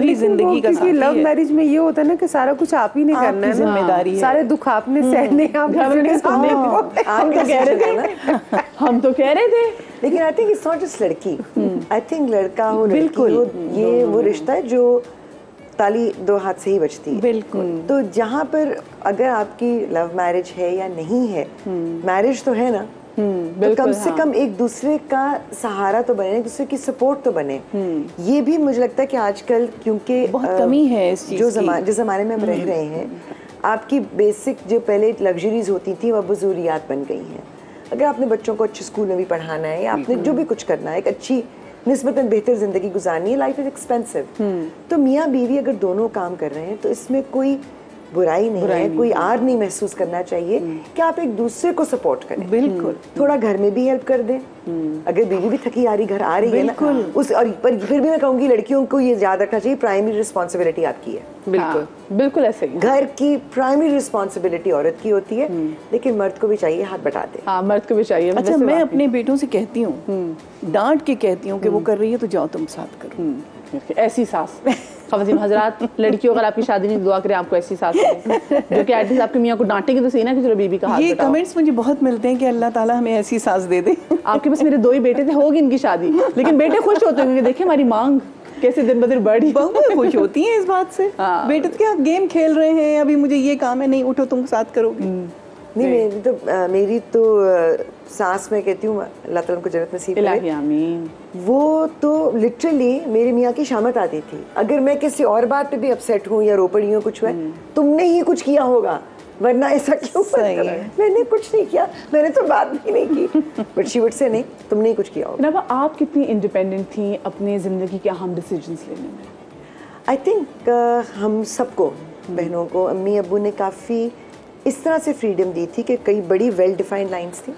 वही जिंदगी का साथी है। लव मैरिज में ये होता है ना कि सारा कुछ आप ही नहीं करना है, जिम्मेदारी है, सारे दुख आपने सहने, हम तो कह रहे थे। लेकिन I think it's not just लड़की, आई थिंक लड़का हो लड़की हो, ये वो रिश्ता है जो ताली दो हाथ से ही बजती है। बिल्कुल। तो जहाँ पर अगर आपकी लव मैरिज है या नहीं है, मैरिज तो है ना, तो कम से कम एक दूसरे का सहारा तो बने, एक दूसरे की सपोर्ट तो बने। ये भी मुझे लगता है कि आजकल क्योंकि बहुत कमी है इस चीज़ की। जिस ज़माने में हम रह रहे हैं, आपकी बेसिक जो पहले लग्जरीज होती थी वो अब ज़रूरियात बन गई हैं। अगर आपने बच्चों को अच्छे स्कूल में भी पढ़ाना है या आपने जो भी कुछ करना है, एक अच्छी निस्बतन बेहतर जिंदगी गुजारनी है, लाइफ इज एक्सपेंसिव, तो मियाँ बीवी अगर दोनों काम कर रहे हैं तो इसमें कोई बुराई नहीं है, कोई आर नहीं महसूस करना चाहिए कि आप एक दूसरे को सपोर्ट करें। बिल्कुल। थोड़ा घर में भी हेल्प कर दें, अगर बीवी भी थकी आ रही घर आ रही है ना, उस और पर फिर भी मैं कहूँगी लड़कियों को ये याद रखना चाहिए, प्राइमरी रिस्पॉन्सिबिलिटी आपकी है। बिल्कुल बिल्कुल ऐसे ही। घर की प्राइमरी रिस्पॉन्सिबिलिटी औरत की होती है, लेकिन मर्द को भी चाहिए हाथ बटा दे। हाँ, मर्द को भी चाहिए। अच्छा, मैं अपने बेटों से कहती हूँ, डांट के कहती हूँ कि वो कर रही है तो जाओ तुम साथ करो। ऐसी सास ख़वातीन हजरात, लड़कियों अगर आपकी शादी नहीं, दुआ करें आपको ऐसी सास जो कि एटलीस्ट आपकी मियाँ को डांटेगी तो सही ना कि चलो बीबी का हाथ ये बटाओ। कमेंट्स मुझे बहुत मिलते हैं कि अल्लाह ताला हमें ऐसी सास दे दे। आपके पास मेरे 2 ही बेटे थे, होगी इनकी शादी, लेकिन बेटे खुश होते होंगे, देखिए हमारी मांग कैसे दिन ब दिन बढ़ी। बहुएं खुश होती हैं इस बात से। बेटे तो क्या गेम खेल रहे हैं, अभी मुझे ये काम है, नहीं उठो तुम साथ करोगे। नहीं, मेरी तो सास, मैं कहती हूँ अल्लाह ताला उनको जन्नत नसीब करे, आमीन, वो तो लिटरली मेरी मियाँ की शामत आती थी। अगर मैं किसी और बात पे भी अपसेट हूँ या रो पड़ी हूँ, कुछ हुआ, तुमने ही कुछ किया होगा, वरना ऐसा क्यों कर, मैंने कुछ नहीं किया, मैंने तो बात भी नहीं की, बट शी वुड से नहीं, तुमने ही कुछ किया होगा। नवा, आप कितनी इंडिपेंडेंट थी अपने ज़िंदगी के अहम डिसीजंस लेने में? आई थिंक हम सबको, बहनों को, अम्मी अब्बू ने काफ़ी इस तरह से फ्रीडम दी थी कि कई बड़ी वेल डिफाइंड लाइंस थी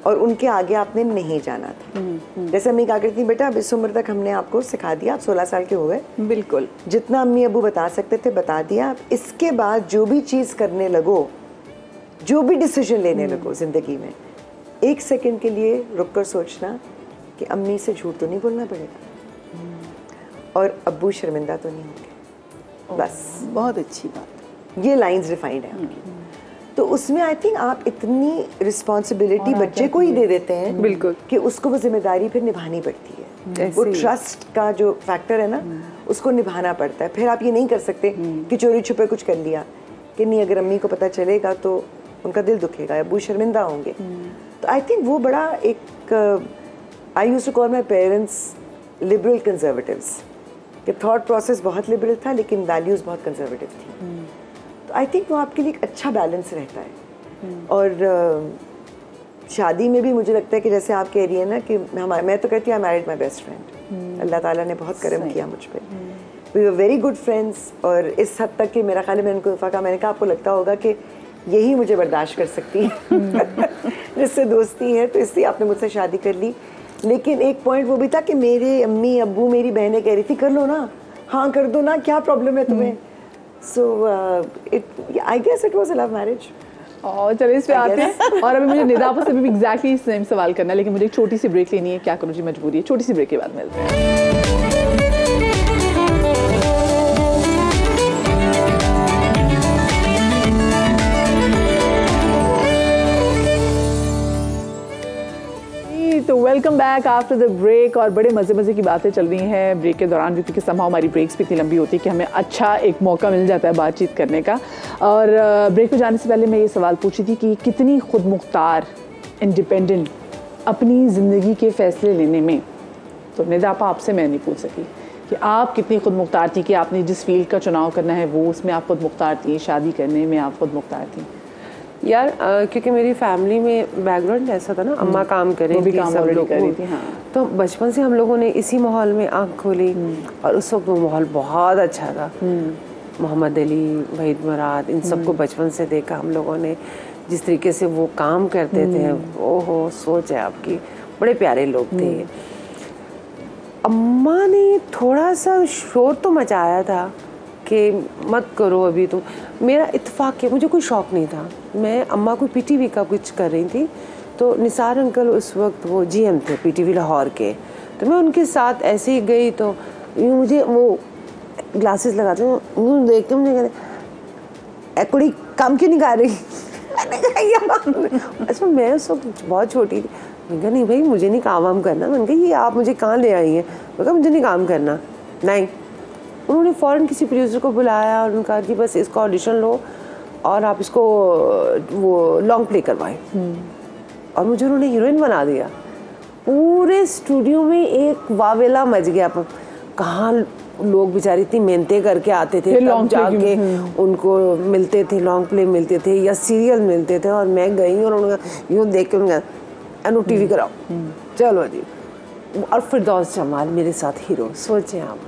और उनके आगे आपने नहीं जाना था। जैसे अम्मी कहा करती थी, बेटा अब इस उम्र तक हमने आपको सिखा दिया, आप 16 साल के हो गए, बिल्कुल जितना अम्मी अब्बू बता सकते थे बता दिया, आप इसके बाद जो भी चीज़ करने लगो, जो भी डिसीजन लेने लगो ज़िंदगी में, 1 सेकंड के लिए रुक कर सोचना कि अम्मी से झूठ तो नहीं बोलना पड़ेगा और अब्बू शर्मिंदा तो नहीं होंगे, बस। बहुत अच्छी बात, ये लाइंस डिफाइंड है आपकी। तो उसमें आई थिंक आप इतनी रिस्पॉन्सिबिलिटी बच्चे को ही दे देते हैं, बिल्कुल, कि उसको वो जिम्मेदारी फिर निभानी पड़ती है। वो ट्रस्ट का जो फैक्टर है ना, उसको निभाना पड़ता है। फिर आप ये नहीं कर सकते कि चोरी छुपे कुछ कर लिया, कि नहीं अगर अम्मी को पता चलेगा तो उनका दिल दुखेगा, अब्बू शर्मिंदा होंगे। तो आई थिंक वो बड़ा एक, I used to call my parents liberal conservatives, कि थॉट प्रोसेस बहुत लिबरल था लेकिन वैल्यूज़ बहुत कंजर्वेटिव थी। तो आई थिंक वो आपके लिए एक अच्छा बैलेंस रहता है। और शादी में भी मुझे लगता है कि जैसे आप कह रही हैं ना कि मैं तो कहती हूँ I married my best friend, अल्लाह ताला ने बहुत करम किया मुझ पर, we were very good friends. और इस हद तक कि मेरा ख्याल है, मैंने उनको कहा, मैंने कहा आपको लगता होगा कि यही मुझे बर्दाश्त कर सकती है जिससे दोस्ती है, तो इसलिए आपने मुझसे शादी कर ली। लेकिन एक पॉइंट वो भी था कि मेरे अम्मी अब्बू, मेरी बहनें कह रही थी कर लो ना, हाँ कर दो ना, क्या प्रॉब्लम है तुम्हें। So I guess it was a love marriage. और चलिए इस पे आते हैं। और अभी मुझे निदा आपसे भी एग्जैक्टली सेम सवाल करना है, लेकिन मुझे एक छोटी सी ब्रेक लेनी है, क्या करूँ जी, मजबूरी है। छोटी सी ब्रेक के बाद मिलते हैं। तो welcome back after the break. और बड़े मज़े की बातें चल रही हैं ब्रेक के दौरान भी, क्योंकि समहाउ हमारी ब्रेक्स भी इतनी लंबी होती है कि हमें अच्छा एक मौका मिल जाता है बातचीत करने का। और ब्रेक पे जाने से पहले मैं ये सवाल पूछी थी कि कितनी खुद मुख्तार, इंडिपेंडेंट अपनी ज़िंदगी के फ़ैसले लेने में। तो निदापा आपसे मैं नहीं पूछ सकी कि आप कितनी खुद मुख्तार थी, कि आपने जिस फील्ड का चुनाव करना है वो उसमें आप खुद मुख्तार थी, शादी करने में आप खुद मुख्तार थी? यार क्योंकि मेरी फैमिली में बैकग्राउंड ऐसा था ना, अम्मा काम कर रही थी, सब लोग कर रही थी, हाँ। तो बचपन से हम लोगों ने इसी माहौल में आँख खोली और उस वक्त वो माहौल बहुत अच्छा था। मोहम्मद अली, वहीद मुराद, इन सबको बचपन से देखा हम लोगों ने, जिस तरीके से वो काम करते थे, ओहो सोच है आपकी, बड़े प्यारे लोग थे। अम्मा ने थोड़ा सा शोर तो मचाया था कि मत करो अभी तुम। मेरा इत्तेफाक है, मुझे कोई शौक़ नहीं था। मैं अम्मा को पीटीवी का कुछ कर रही थी, तो निसार अंकल उस वक्त वो जीएम थे पीटीवी लाहौर के, तो मैं उनके साथ ऐसे ही गई। तो मुझे वो ग्लासेस लगाते हैं, देख के मुझे कहते कुड़ी काम क्यों नहीं कर रही। अच्छा मैं उस वक्त बहुत छोटी थी, मैंने कहा नहीं भाई मुझे नहीं काम वाम करना। मैंने कहा ये आप मुझे कहाँ ले आई हैं। मैंने कहा मुझे नहीं काम करना। नहीं, उन्होंने फ़ौरन किसी प्रोड्यूसर को बुलाया और उन्होंने कहा कि बस इसका ऑडिशन लो और आप इसको वो लॉन्ग प्ले करवाएं। और मुझे उन्होंने हीरोइन बना दिया। पूरे स्टूडियो में एक वावेला मच गया। कहाँ लोग बेचारे इतनी मेहनतें करके आते थे, तब जाके उनको मिलते थे, लॉन्ग प्ले मिलते थे या सीरियल मिलते थे। और मैं गई और उन्होंने यूँ देख के उन्होंने अनु टीवी कराओ, चलो जी। और फिरदौस जमाल मेरे साथ हीरो, सोचे आप।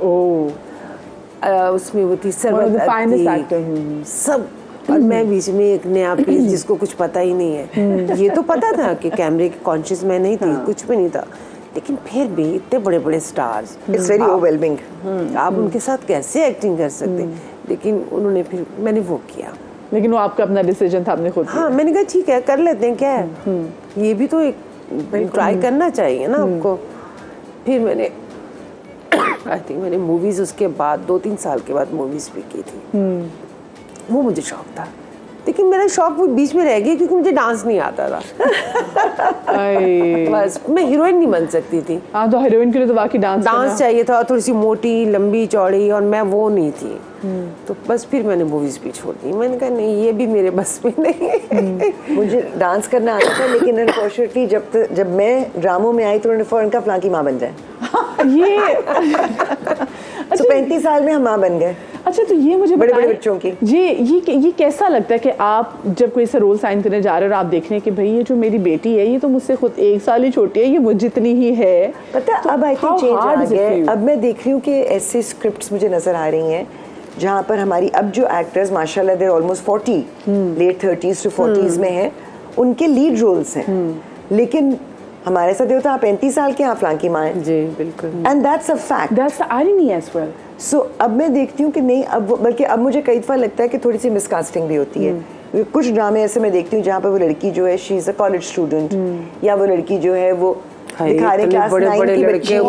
उसमें वो थी सरवत सब, और मैं बीच में एक नया पीस जिसको कुछ पता ही नहीं है। ये तो पता था कि कैमरे के कॉन्शियस मैं नहीं थी, कुछ भी नहीं था, लेकिन फिर भी इतने बड़े बड़े स्टार्स, इट्स वेरी ओवरवेलमिंग। आप उनके साथ कैसे एक्टिंग कर सकते। लेकिन उन्होंने फिर मैंने वो किया। लेकिन वो आपका अपना डिसीजन था, आपने खुद। हाँ, मैंने कहा ठीक है कर लेते हैं, क्या है ये भी तो एक ट्राई करना चाहिए ना आपको। फिर मैंने आई थिंक मैंने मूवीज उसके बाद 2-3 साल के बाद मूवीज भी की थी। वो मुझे शौक था, लेकिन मेरा शौक वो बीच में रह गया क्योंकि मुझे डांस नहीं आता था। बस मैं हीरोइन नहीं बन सकती थी। हाँ, तो हीरोइन के लिए तो वाकई डांस चाहिए था, थोड़ी सी मोटी लंबी चौड़ी, और मैं वो नहीं थी। तो बस फिर मैंने मूवीज भी छोड़ दी। मैंने कहा नहीं ये भी मेरे बस में नहीं है। मुझे डांस करना आता था, लेकिन अनफॉर्चुनेटली जब मैं ड्रामों में आई तो उन्होंने फौरन कहा फलां की माँ बन जाए। ये तो 35 साल में हम माँ बन गए। अच्छा, तो ये मुझे बड़े बड़े बच्चों की ये कैसा लगता है कि आप जब कोई ऐसा रोल साइन करने जा रहे हो और आप देख रहे हैं कि भाई ये जो मेरी बेटी है ये तो मुझसे खुद 1 साल ही छोटी है, ये मुझ जितनी ही है। पता तो अब आई थिंक चेंज आ गया। अब मैं देख रही हूँ कि ऐसे स्क्रिप्ट्स मुझे नजर आ रही हैं जहाँ पर हमारी अब जो एक्टर्स माशाल्लाह देर almost 40 late 30s to 40s में हैं, उनके लीड रोल्स हैं। लेकिन हमारे साथ ये होता है 35 साल के आप फलां की माँ हैं। जी बिल्कुल। And that's a fact, that's the irony as well. So अब मैं देखती हूँ कि नहीं, अब बल्कि अब मुझे कई दफा लगता है कि थोड़ी सी मिसकास्टिंग भी होती है। कुछ ड्रामे ऐसे मैं देखती हूँ जहाँ पर वो लड़की जो है she is a college student, या वो लड़की जो है वो दिखा रहे क्लास 9 की बच्ची है,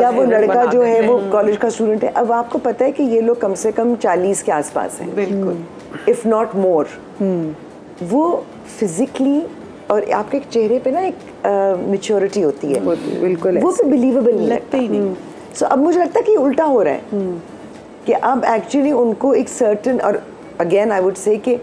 या वो लड़का जो है वो कॉलेज का स्टूडेंट है। अब आपको पता है कि ये लोग कम से कम 40 के आसपास हैं, बिल्कुल, इफ नॉट मोर। वो फिजिकली और आपके चेहरे पे ना एक मेच्योरिटी होती है, बिल्कुल वो फिर बिलीवेबल नहीं लगता ही नहीं। सो अब मुझे लगता है कि उल्टा हो रहा है कि अब एक्चुअली उनको एक सर्टन, और अगेन आई वुड से कि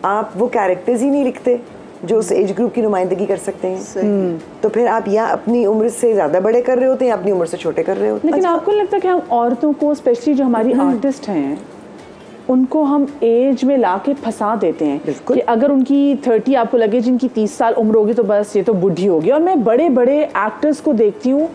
आप वो कैरेक्टर्स ही नहीं लिखते जो उस एज ग्रुप की नुमाइंदगी कर सकते हैं। तो फिर आप या अपनी उम्र से ज़्यादा बड़े कर रहे होते हैं या अपनी उम्र से छोटे कर रहे होते हैं। लेकिन आपको लगता है कि हम औरतों को, स्पेशली जो हमारी आर्टिस्ट हैं, उनको हम एज में लाके फंसा देते हैं कि अगर उनकी 30 आपको लगे जिनकी 30 साल उम्र होगी तो बस ये तो बुढ़ी होगी। और मैं बड़े बड़े एक्टर्स को देखती हूँ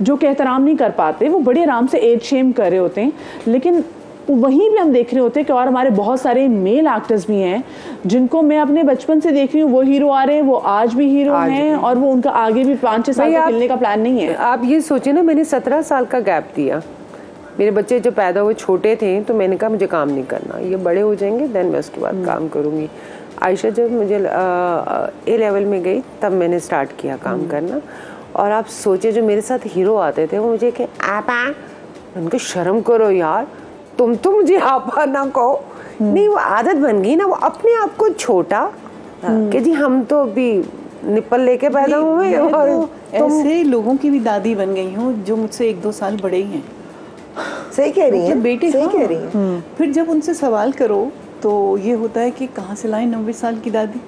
जो कि एहतराम नहीं कर पाते, वो बड़े आराम से एज शेम कर रहे होते हैं, लेकिन वहीं भी हम देख रहे होते हैं कि और हमारे बहुत सारे मेल एक्टर्स भी हैं जिनको मैं अपने बचपन से देख रही हूँ, वो हीरो आ रहे हैं, वो आज भी हीरो हैं, और वो उनका आगे भी 5-6 साल तक मिलने का प्लान नहीं है। आप ये सोचिए ना, मैंने 17 साल का गैप दिया। मेरे बच्चे जब पैदा हुए छोटे थे तो मैंने कहा मुझे काम नहीं करना, ये बड़े हो जाएंगे देन मैं उसके बाद काम करूँगी। आयशा जब मुझे A लेवल में गई तब मैंने स्टार्ट किया काम करना। और आप सोचिए जो मेरे साथ हीरो आते थे वो मुझे कि आपा, उनको शर्म करो यार, तुम तो मुझे आपा ना कहो। नहीं, वो आदत बन गई ना, वो अपने आप को छोटा कि जी हम तो अभी निप्पल लेके पैदा हुए, और ऐसे लोगों की भी दादी बन गई हूँ जो मुझसे 1-2 साल बड़े ही हैं। सही कह रही हैं बेटे, सही हाँ। कह रही हैं। फिर जब उनसे सवाल करो तो ये होता है कि कहाँ से लाएं 90 साल की दादी।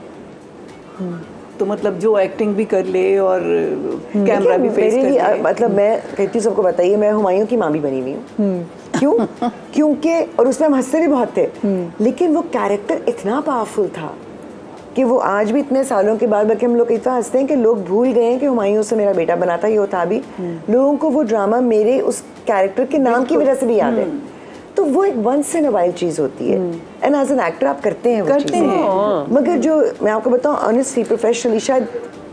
तो मतलब जो एक्टिंग भी कर ले और कैमरा भी फेस कर ले। मतलब मैं कहती हूँ सबको बताइए, मैं हुमायूं की माँ भी बनी हुई हूँ। क्यों? क्योंकि और उसमें हम हंसते भी बहुत थे, लेकिन वो कैरेक्टर इतना पावरफुल था कि वो आज भी इतने सालों के बाद, बल्कि हम लोग इतना हंसते हैं कि लोग भूल गए हैं कि हुमायूं से मेरा बेटा बना था, ये था भी। लोगों को वो ड्रामा मेरे उस कैरेक्टर के नाम की वजह से भी याद है। तो वो एक वंस इन अ वाइल्ड चीज होती है, एंड एज एन एक्टर आप करते हैं वो चीज़ें। मगर जो मैं आपको बताऊं ऑनेस्टली, प्रोफेशनली शायद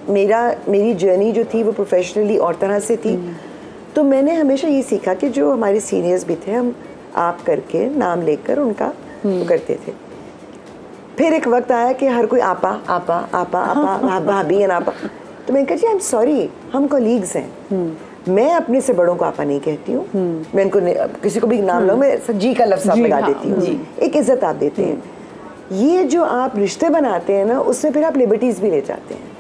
मेरी जर्नी जो थी वो प्रोफेशनली और तरह से थी। तो मैंने हमेशा ये सीखा कि जो हमारे सीनियर्स भी थे, हम आप करके नाम लेकर उनका वो करते थे। फिर एक वक्त आया कि हर कोई आपा आपा आपा आपा भाभी एंड आपा। तो मैंने कहा जी आई एम सॉरी, हम कोलीग्स हैं, मैं अपने से बड़ों को आपा नहीं कहती हूँ, मैं इनको किसी को भी नाम लाऊं, मैं जी का लफ्ज़ आप लगा देती हूँ, एक इज्जत आप देते हैं। ये जो आप रिश्ते बनाते हैं ना, उसमें फिर आप लिबर्टीज भी ले जाते हैं।